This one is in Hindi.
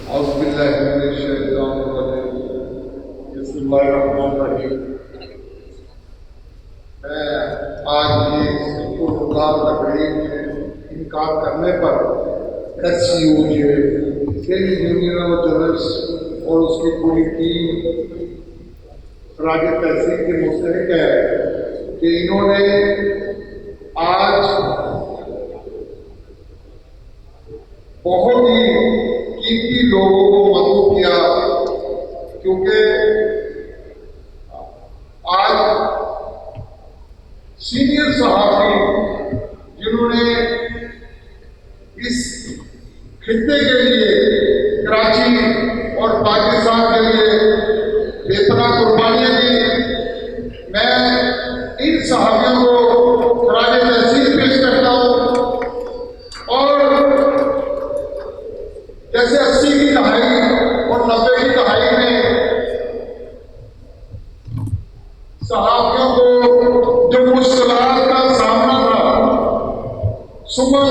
बिस्मिल्लाहिर्रहमानिर्रहीम। मैं आज की शुक्रगुजार तकरीब में इनकार करने पर SCOJ Sindh union of journalist और उसकी पूरी टीम राज्य तहसील के मुस्तहिक है कि इन्होंने आज बहुत ही कीमती लोगों को मदद किया, क्योंकि आज सीनियर सहाफ़ी जिन्होंने इस खित्ते के लिए, कराची और पाकिस्तान के लिए बेपनाह कुर्बानियां दी, मैं इन सहाफ़ियों को खराज तहसीन पेश करता हूँ। और जैसे 80 की दहाई और 90 की दहाई में सहाफ़ियों को जो मुश्किलात का सामना था, सुबह